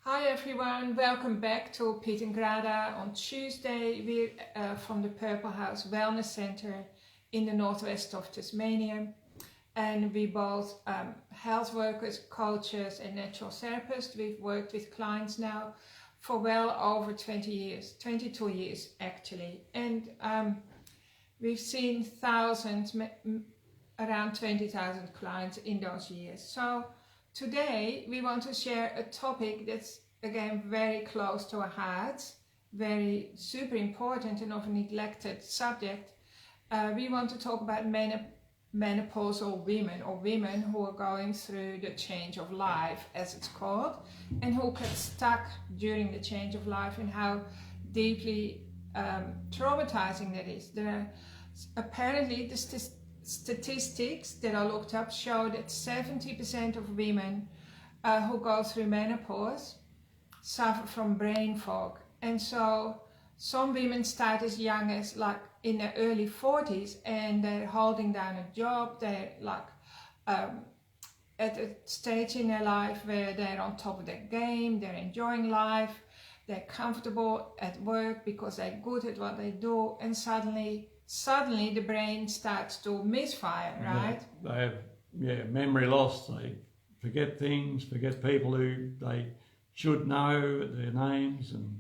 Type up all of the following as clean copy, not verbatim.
Hi everyone, welcome back to Piet and Grada. On Tuesday we're from the Purple House Wellness Center in the northwest of Tasmania, and we both health workers, coaches and natural therapists. We've worked with clients now for well over 20 years, 22 years actually, and we've seen thousands, around 20,000 clients in those years. So today we want to share a topic that's again very close to our hearts, very super important and often neglected subject. We want to talk about menopausal women, or women who are going through the change of life, as it's called, and who get stuck during the change of life, and how deeply traumatizing that is. There are apparently the statistics that I looked up show that 70% of women who go through menopause suffer from brain fog. And so some women start as young as like in their early 40s, and they're holding down a job. They're like at a stage in their life where they're on top of their game, they're enjoying life, they're comfortable at work because they're good at what they do, and suddenly the brain starts to misfire, right? They have memory loss. They forget things, forget people who they should know their names, and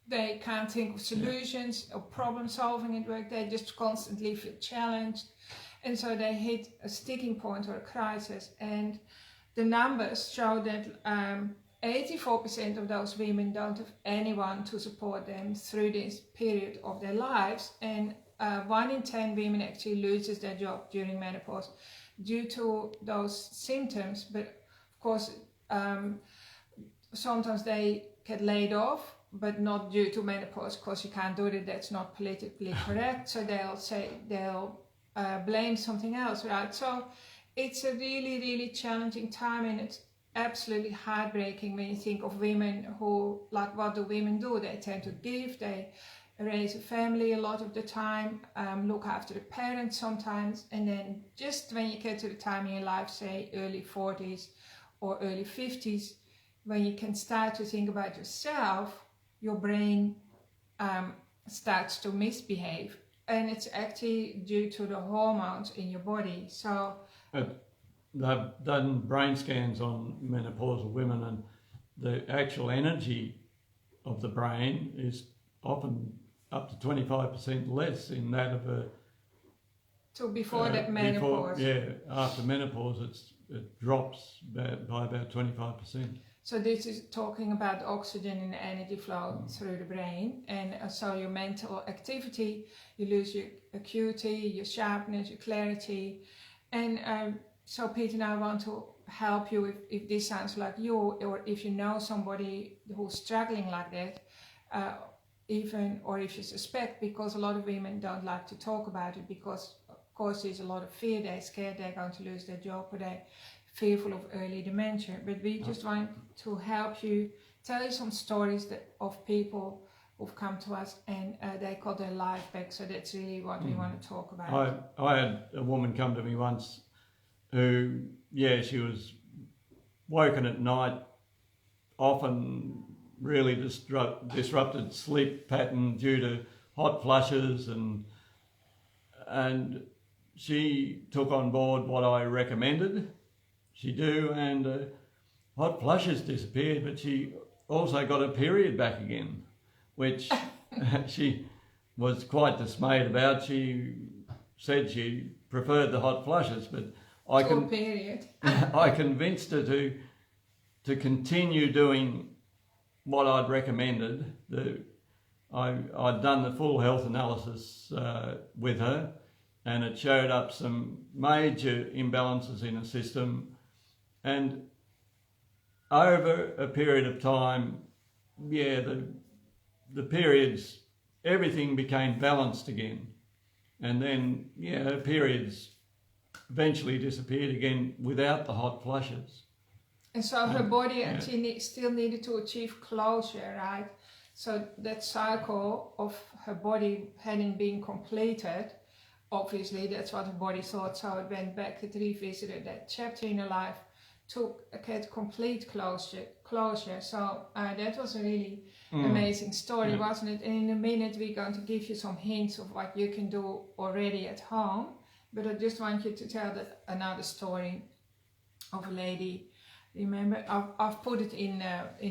they can't think of solutions or problem solving at work. They just constantly feel challenged, and so they hit a sticking point or a crisis. And the numbers show that 84% of those women don't have anyone to support them through this period of their lives, and 1 in 10 women actually loses their job during menopause due to those symptoms. But of course, sometimes they get laid off, but not due to menopause, because you can't do that. That's not politically correct. So they'll blame something else, right? So it's a really, really challenging time, and it's absolutely heartbreaking when you think of women who, like, what do women do? They tend to give, they raise a family a lot of the time, look after the parents sometimes, and then just when you get to the time in your life, say early 40s or early 50s, when you can start to think about yourself, your brain starts to misbehave, and it's actually due to the hormones in your body. So they've done brain scans on menopausal women, and the actual energy of the brain is often up to 25% less in that of a... So before that menopause. After menopause it drops by about 25%. So this is talking about oxygen and energy flow through the brain, and so your mental activity, you lose your acuity, your sharpness, your clarity. And so Pete and I want to help you if this sounds like you, or if you know somebody who's struggling like that, or if you suspect, because a lot of women don't like to talk about it because of course there's a lot of fear. They're scared they're going to lose their job, or they're fearful of early dementia. But we just want to help you, tell you some stories of people who've come to us, and they got their life back. So that's really what we want to talk about. I had a woman come to me once who, she was woken at night, often really disrupted sleep pattern due to hot flushes, and she took on board what I recommended she do, and hot flushes disappeared, but she also got her period back again, which she was quite dismayed about. She said she preferred the hot flushes, but I convinced her to continue doing what I'd recommended. I'd done the full health analysis with her, and it showed up some major imbalances in her system. And over a period of time, the periods, everything became balanced again. And then, her periods eventually disappeared again without the hot flushes. And so her body actually still needed to achieve closure, right? So that cycle of her body hadn't been completed. Obviously, that's what her body thought. So it went back, it revisited that chapter in her life to get complete closure. So that was a really amazing story, wasn't it? And in a minute we're going to give you some hints of what you can do already at home. But I just want you to tell another story of a lady. Remember, I've put it in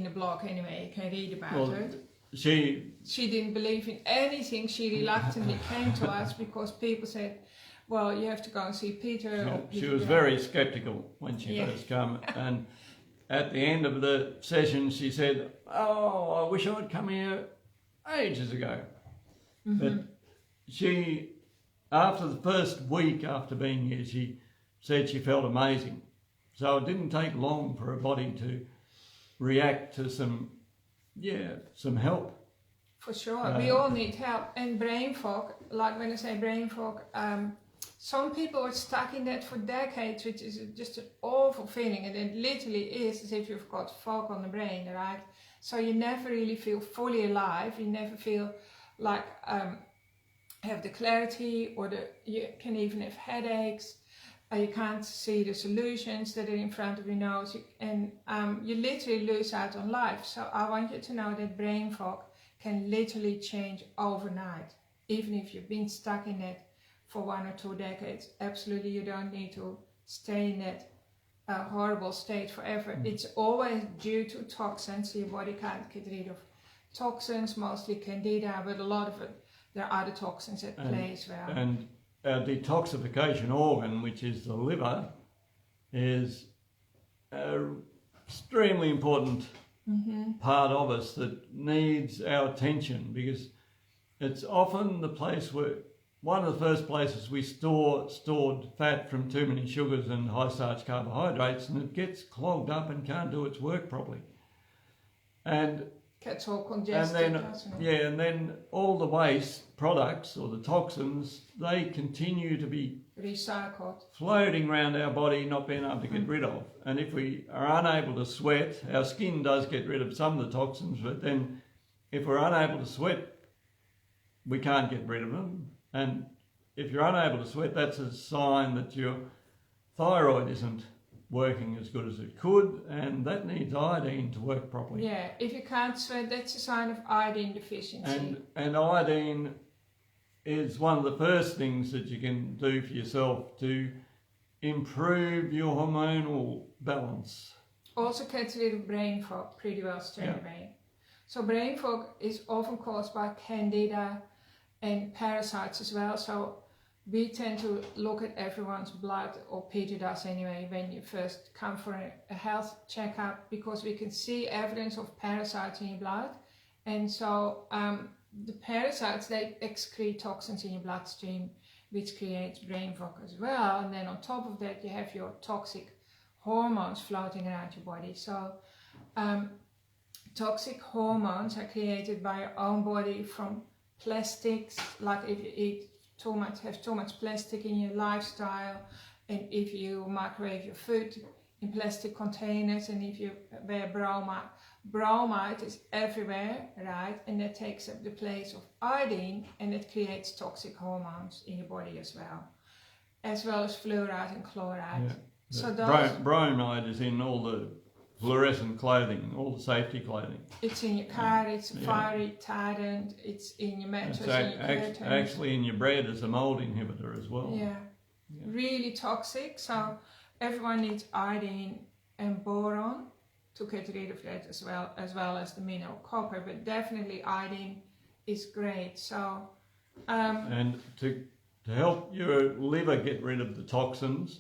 the blog anyway. You can read about it. She didn't believe in anything. She reluctantly came to us because people said, well, you have to go and see Peter. She was very sceptical when she first came, and at the end of the session she said, oh, I wish I'd come here ages ago. But she, after the first week after being here, she said she felt amazing. So it didn't take long for her body to react to some help. For sure, we all need help. And brain fog, like when I say brain fog, some people are stuck in that for decades, which is just an awful feeling, and it literally is as if you've got fog on the brain, right? So you never really feel fully alive. You never feel like have the clarity, or you can even have headaches. You can't see the solutions that are in front of your nose, and you literally lose out on life. So I want you to know that brain fog can literally change overnight, even if you've been stuck in it for 1 or 2 decades. Absolutely, you don't need to stay in that horrible state forever. It's always due to toxins. Your body can't get rid of toxins, mostly candida, but a lot of it, there are other toxins at play as well. And our detoxification organ, which is the liver, is an extremely important part of us that needs our attention, because it's often the place where, one of the first places we stored fat from too many sugars and high starch carbohydrates, and it gets clogged up and can't do its work properly. And gets all congested, and then all the waste products or the toxins, they continue to be recycled, floating around our body, not being able to get rid of. And if we are unable to sweat, our skin does get rid of some of the toxins, but then if we're unable to sweat, we can't get rid of them. And if you're unable to sweat, that's a sign that your thyroid isn't working as good as it could, and that needs iodine to work properly. Yeah, if you can't sweat, that's a sign of iodine deficiency. And iodine is one of the first things that you can do for yourself to improve your hormonal balance. Also gets rid of brain fog pretty well straight away. So brain fog is often caused by candida and parasites as well. So we tend to look at everyone's blood, or Peter does anyway, when you first come for a health checkup, because we can see evidence of parasites in your blood. And so the parasites, they excrete toxins in your bloodstream, which creates brain fog as well. And then on top of that, you have your toxic hormones floating around your body. So toxic hormones are created by your own body from plastics, like if you eat have too much plastic in your lifestyle, and if you microwave your food in plastic containers, and if you wear bromide is everywhere, right? And that takes up the place of iodine, and it creates toxic hormones in your body as well as fluoride and chloride. Yeah. So those, bromide is in all the fluorescent clothing, all the safety clothing. It's in your car, it's fire retardant, it's in your mattress, in your curtains. Actually in your bread as a mold inhibitor as well. Yeah, really toxic. So everyone needs iodine and boron to get rid of that, as well as the mineral copper, but definitely iodine is great. So and to help your liver get rid of the toxins,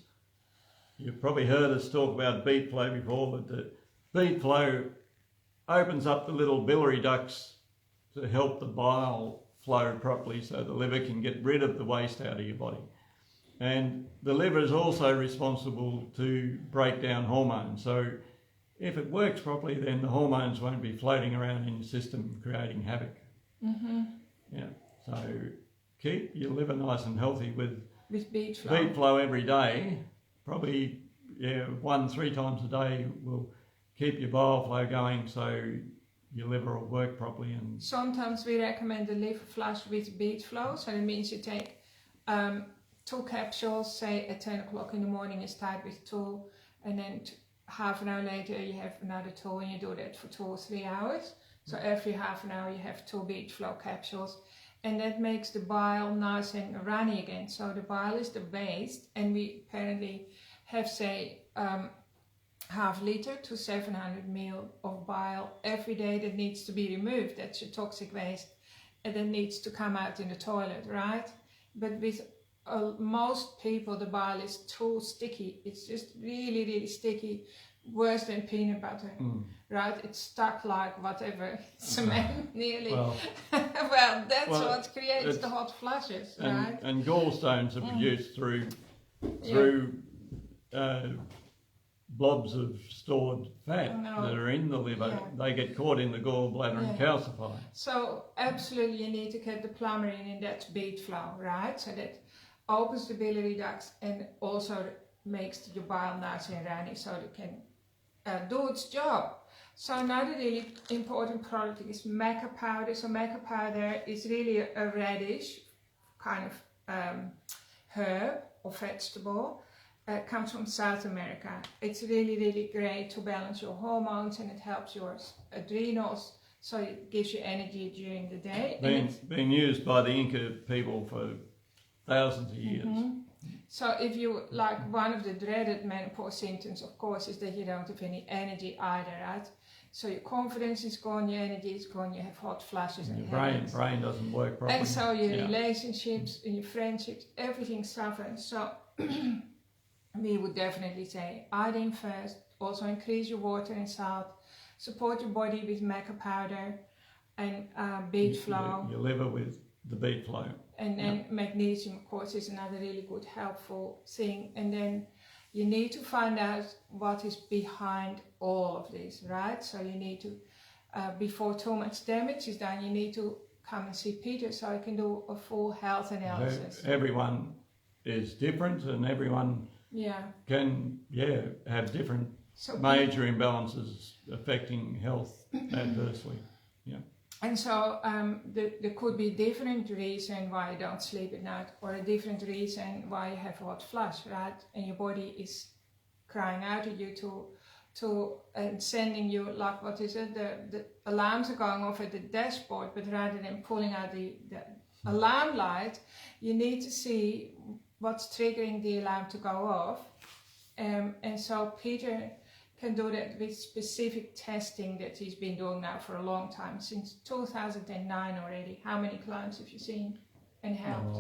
you've probably heard us talk about beet flow before, but the beet flow opens up the little biliary ducts to help the bile flow properly, so the liver can get rid of the waste out of your body. And the liver is also responsible to break down hormones. So if it works properly, then the hormones won't be floating around in your system creating havoc. Yeah. So keep your liver nice and healthy with beet flow. Beet flow every day. Probably 1-3 times a day will keep your bile flow going, so your liver will work properly. And sometimes we recommend the liver flush with beet flow. So that means you take 2 capsules, say at 10 o'clock in the morning, you start with 2, and then half an hour later you have another tool, and you do that for 2 or 3 hours. So every half an hour you have 2 beach flow capsules, and that makes the bile nice and runny again. So the bile is the waste, and we apparently have, say, half liter to 700 ml of bile every day that needs to be removed. That's your toxic waste, and that needs to come out in the toilet, right? But with most people, the bile is too sticky. It's just really, really sticky, worse than peanut butter, right? It's stuck like whatever, cement nearly. Well, that's what creates the hot flushes, right? And gallstones are produced through blobs of stored fat that are in the liver. Yeah. They get caught in the gallbladder and calcify. So absolutely you need to get the plumber in, and that's beet flow, right? So that opens the biliary ducts and also makes your bile nice and runny so it can do its job. So another really important product is Maca Powder. So Maca Powder is really a radish kind of herb or vegetable. It comes from South America. It's really, really great to balance your hormones, and it helps your adrenals, so it gives you energy during the day. Been used by the Inca people for thousands of years. So if you, like, one of the dreaded menopause symptoms, of course, is that you don't have any energy either, right? So your confidence is gone, your energy is gone, you have hot flashes and your brain doesn't work properly. And so your relationships and your friendships, everything suffers. So we would definitely say iodine first, also increase your water and salt, support your body with Maca Powder and beet flow. Your liver with the beet flow. And then magnesium, of course, is another really good, helpful thing. And then you need to find out what is behind all of this, right? So you need to, before too much damage is done, you need to come and see Peter so he can do a full health analysis. Everyone is different, and everyone can have different major imbalances affecting health adversely. Yeah. And so there could be different reason why you don't sleep at night, or a different reason why you have a hot flush, right? And your body is crying out at you and sending you, like, what is it? The alarms are going off at the dashboard, but rather than pulling out the alarm light, you need to see what's triggering the alarm to go off. And so Peter can do that with specific testing that he's been doing now for a long time, since 2009 already. How many clients have you seen and helped?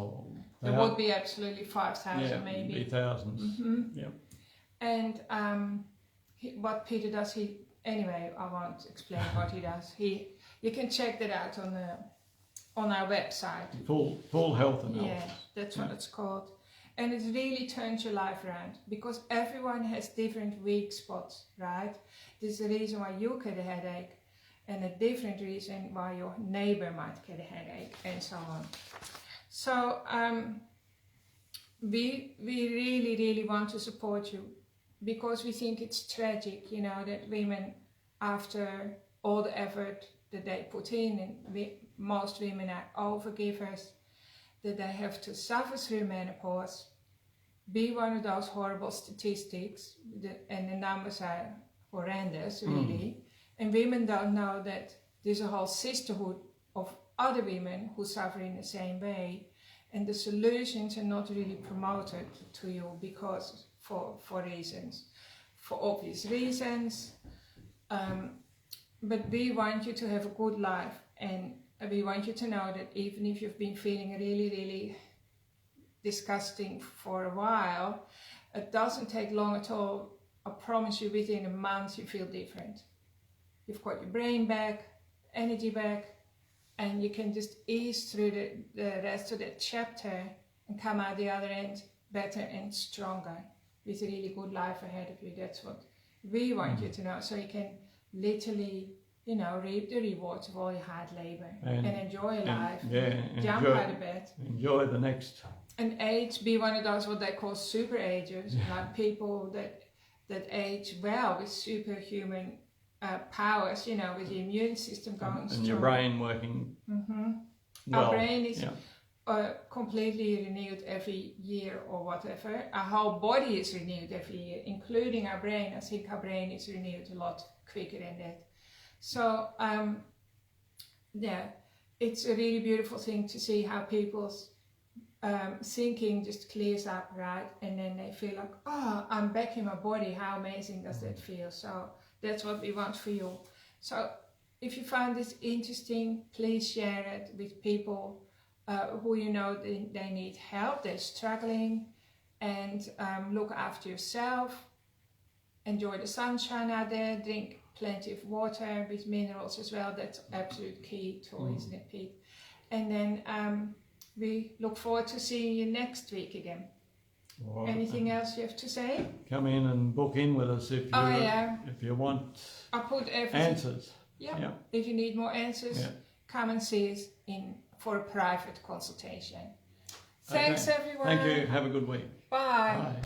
There would be absolutely 5,000 maybe. Be thousands. Yeah. And what Peter does, anyway, I won't explain what he does. You can check that out on our website. Full health analysis. Yeah, that's what it's called. And it really turns your life around, because everyone has different weak spots, right? There's a reason why you get a headache, and a different reason why your neighbor might get a headache, and so on. So we really, really want to support you, because we think it's tragic, you know, that women, after all the effort that they put in, and most women are overgivers, that they have to suffer through menopause, be one of those horrible statistics, and the numbers are horrendous, really. And women don't know that there's a whole sisterhood of other women who suffer in the same way, and the solutions are not really promoted to you because for reasons, for obvious reasons. But we want you to have a good life, and we want you to know that even if you've been feeling really, really disgusting for a while, it doesn't take long at all. I promise you, within a month you feel different. You've got your brain back, energy back, and you can just ease through the rest of that chapter and come out the other end better and stronger, with a really good life ahead of you. That's what we want you to know, so you can literally, you know, reap the rewards of all your hard labor and enjoy life. Jump out of bed. Enjoy the next. And age, be one of those what they call super agers, like people that age well with superhuman powers, you know, with the immune system going strong. And your brain working well. Our brain is completely renewed every year or whatever. Our whole body is renewed every year, including our brain. I think our brain is renewed a lot quicker than that. So yeah, it's a really beautiful thing to see how people's thinking just clears up, right? And then they feel like, oh, I'm back in my body. How amazing does that feel? So that's what we want for you. So if you found this interesting, please share it with people who you know they need help, they're struggling, and look after yourself. Enjoy the sunshine out there, drink plenty of water with minerals as well. That's absolute key to, isn't it, Pete? And then we look forward to seeing you next week again. Right. Anything else you have to say? Come in and book in with us if you if you want I'll put everything. Answers. Yeah. If you need more answers, come and see us for a private consultation. Thanks, everyone. Thank you. Have a good week. Bye. Bye.